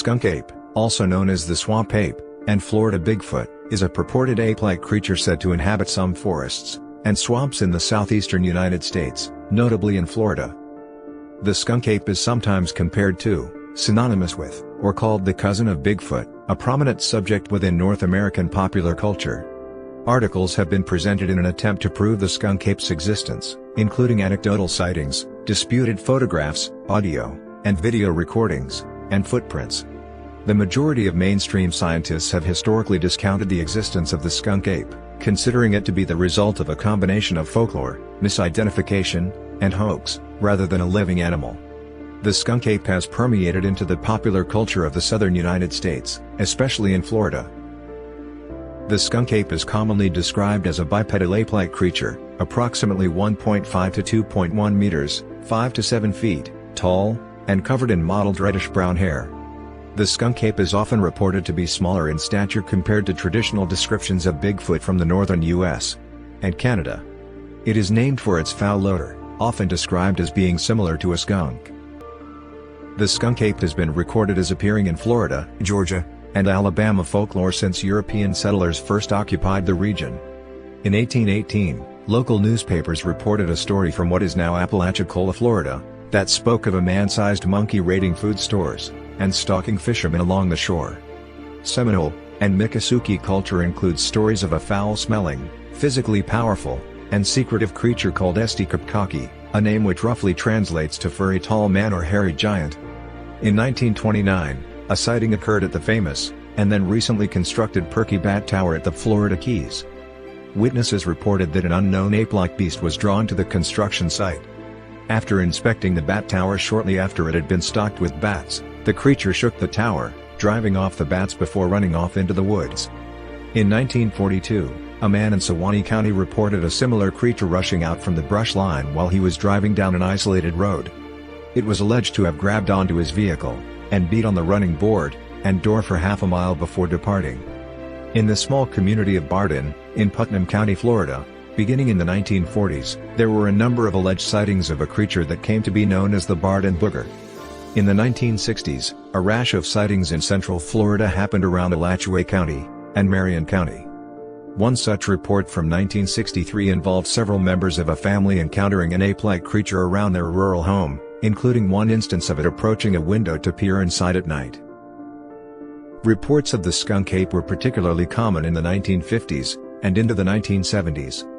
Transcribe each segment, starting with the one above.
skunk ape, also known as the swamp ape, and Florida Bigfoot, is a purported ape-like creature said to inhabit some forests and swamps in the southeastern United States, notably in Florida. The skunk ape is sometimes compared to, synonymous with, or called the cousin of Bigfoot, a prominent subject within North American popular culture. Articles have been presented in an attempt to prove the skunk ape's existence, including anecdotal sightings, disputed photographs, audio and video recordings, and footprints. The majority of mainstream scientists have historically discounted the existence of the skunk ape, considering it to be the result of a combination of folklore, misidentification, and hoax, rather than a living animal. The skunk ape has permeated into the popular culture of the southern United States, especially in Florida. The skunk ape is commonly described as a bipedal ape-like creature, approximately 1.5 to 2.1 meters, 5 to 7 feet, tall, and covered in mottled reddish-brown hair. The skunk ape is often reported to be smaller in stature compared to traditional descriptions of Bigfoot from the northern U.S. and Canada. It is named for its foul odor, often described as being similar to a skunk. The skunk ape has been recorded as appearing in Florida, Georgia, and Alabama folklore since European settlers first occupied the region. In 1818, local newspapers reported a story from what is now Apalachicola, Florida, that spoke of a man-sized monkey raiding food stores and stalking fishermen along the shore. Seminole and Miccosukee culture includes stories of a foul-smelling, physically powerful, and secretive creature called Esti Capcaki, a name which roughly translates to furry tall man or hairy giant. In 1929, a sighting occurred at the famous, and then recently constructed Perky Bat Tower at the Florida Keys. Witnesses reported that an unknown ape-like beast was drawn to the construction site. After inspecting the bat tower shortly after it had been stocked with bats, the creature shook the tower, driving off the bats before running off into the woods. In 1942, a man in Suwannee County reported a similar creature rushing out from the brush line while he was driving down an isolated road. It was alleged to have grabbed onto his vehicle and beat on the running board and door for half a mile before departing. In the small community of Barden, in Putnam County, Florida, beginning in the 1940s, there were a number of alleged sightings of a creature that came to be known as the Barden Booger. In the 1960s, a rash of sightings in central Florida happened around Alachua County and Marion County. One such report from 1963 involved several members of a family encountering an ape-like creature around their rural home, including one instance of it approaching a window to peer inside at night. Reports of the skunk ape were particularly common in the 1950s and into the 1970s.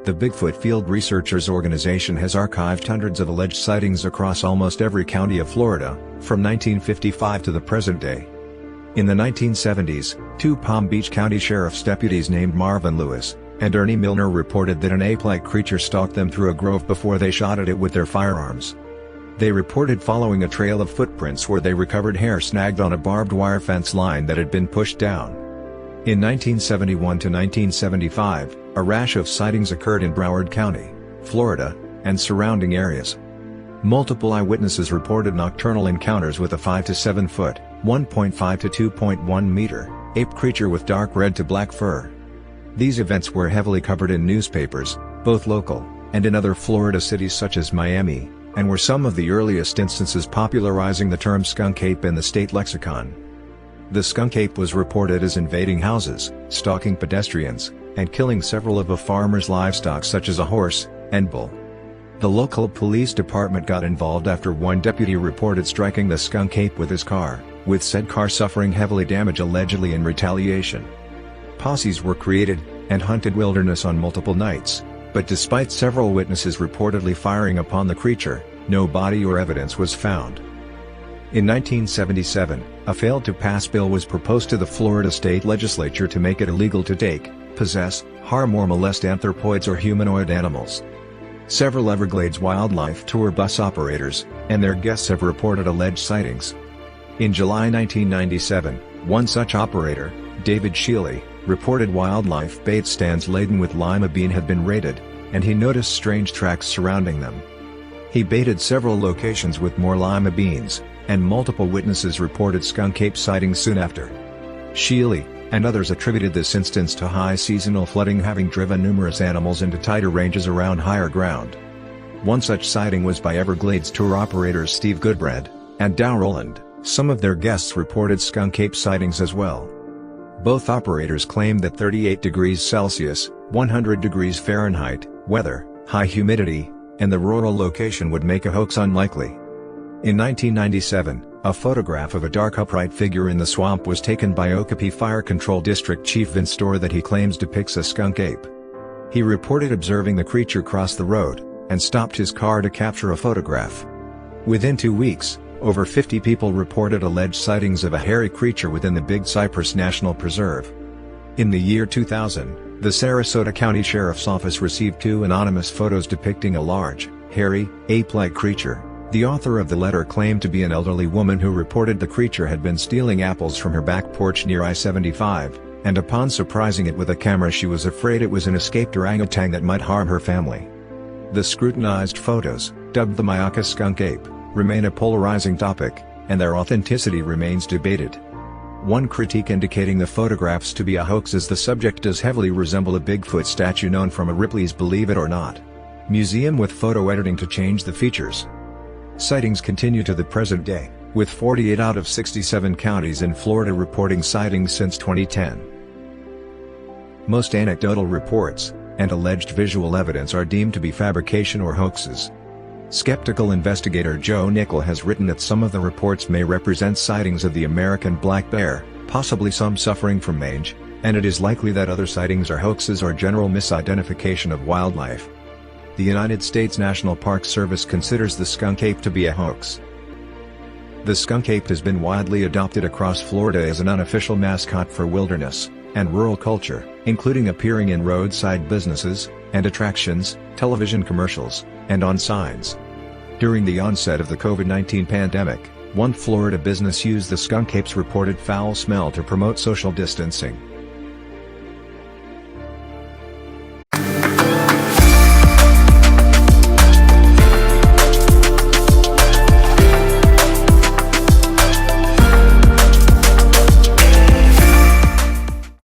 The Bigfoot Field Researchers Organization has archived hundreds of alleged sightings across almost every county of Florida, from 1955 to the present day. In the 1970s, two Palm Beach County Sheriff's deputies named Marvin Lewis and Ernie Milner reported that an ape-like creature stalked them through a grove before they shot at it with their firearms. They reported following a trail of footprints where they recovered hair snagged on a barbed wire fence line that had been pushed down. In 1971 to 1975, a rash of sightings occurred in Broward County, Florida, and surrounding areas. Multiple eyewitnesses reported nocturnal encounters with a 5 to 7 foot, 1.5 to 2.1 meter, ape creature with dark red to black fur. These events were heavily covered in newspapers, both local and in other Florida cities such as Miami, and were some of the earliest instances popularizing the term skunk ape in the state lexicon. The skunk ape was reported as invading houses, stalking pedestrians, and killing several of a farmer's livestock such as a horse and bull. The local police department got involved after one deputy reported striking the skunk ape with his car, with said car suffering heavily damage allegedly in retaliation. Posses were created and hunted wilderness on multiple nights, but despite several witnesses reportedly firing upon the creature, no body or evidence was found. In 1977, a failed-to-pass bill was proposed to the Florida state legislature to make it illegal to take, possess, harm or molest anthropoids or humanoid animals. Several Everglades wildlife tour bus operators and their guests have reported alleged sightings. In July 1997, one such operator, David Shealy, reported wildlife bait stands laden with lima bean had been raided, and he noticed strange tracks surrounding them. He baited several locations with more lima beans, and multiple witnesses reported skunk ape sightings soon after. Shealy and others attributed this instance to high seasonal flooding having driven numerous animals into tighter ranges around higher ground. One such sighting was by Everglades tour operators Steve Goodbread and Dow Rowland, Some of their guests reported skunk ape sightings as well. Both operators claimed that 38 degrees Celsius, 100 degrees Fahrenheit, weather, high humidity, and the rural location would make a hoax unlikely. In 1997, a photograph of a dark upright figure in the swamp was taken by Okeechobee Fire Control District Chief Vince Storr that he claims depicts a skunk ape. He reported observing the creature cross the road, and stopped his car to capture a photograph. Within 2 weeks, over 50 people reported alleged sightings of a hairy creature within the Big Cypress National Preserve. In the year 2000, the Sarasota County Sheriff's Office received 2 anonymous photos depicting a large, hairy, ape-like creature. The author of the letter claimed to be an elderly woman who reported the creature had been stealing apples from her back porch near I-75, and upon surprising it with a camera she was afraid it was an escaped orangutan that might harm her family. The scrutinized photos, dubbed the Miccosukee skunk ape, remain a polarizing topic, and their authenticity remains debated. One critique indicating the photographs to be a hoax is the subject does heavily resemble a Bigfoot statue known from a Ripley's Believe It or Not museum with photo editing to change the features. Sightings continue to the present day, with 48 out of 67 counties in Florida reporting sightings since 2010. Most anecdotal reports, and alleged visual evidence are deemed to be fabrication or hoaxes. Skeptical investigator Joe Nickel has written that some of the reports may represent sightings of the American black bear, possibly some suffering from mange, and it is likely that other sightings are hoaxes or general misidentification of wildlife. The United States National Park Service considers the skunk ape to be a hoax. The skunk ape has been widely adopted across Florida as an unofficial mascot for wilderness and rural culture, including appearing in roadside businesses and attractions, television commercials, and on signs. During the onset of the COVID-19 pandemic, one Florida business used the skunk ape's reported foul smell to promote social distancing.